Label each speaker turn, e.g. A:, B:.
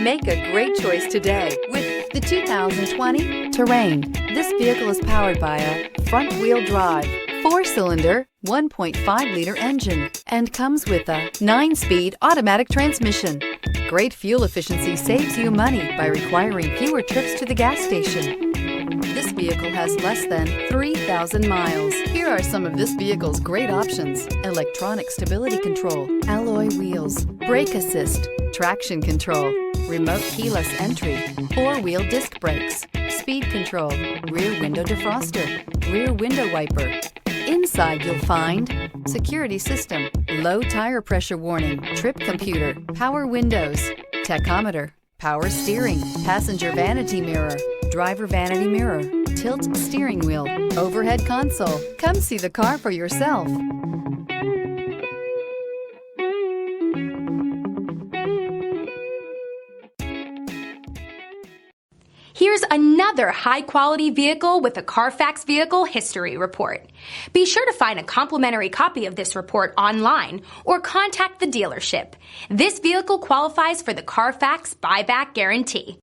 A: Make a great choice today with the 2020 Terrain. This vehicle is powered by a front-wheel drive, 4-cylinder, 1.5-liter engine, and comes with a 9-speed automatic transmission. Great fuel efficiency saves you money by requiring fewer trips to the gas station. This vehicle has less than 3,000 miles. Here are some of this vehicle's great options: electronic stability control, alloy wheels, brake assist, traction control, remote keyless entry, 4-wheel disc brakes, speed control, rear window defroster, rear window wiper. Inside you'll find security system, low tire pressure warning, trip computer, power windows, tachometer, power steering, passenger vanity mirror, driver vanity mirror, tilt steering wheel, overhead console. Come see the car for yourself.
B: Here's another high-quality vehicle with a Carfax Vehicle History Report. Be sure to find a complimentary copy of this report online or contact the dealership. This vehicle qualifies for the Carfax Buyback Guarantee.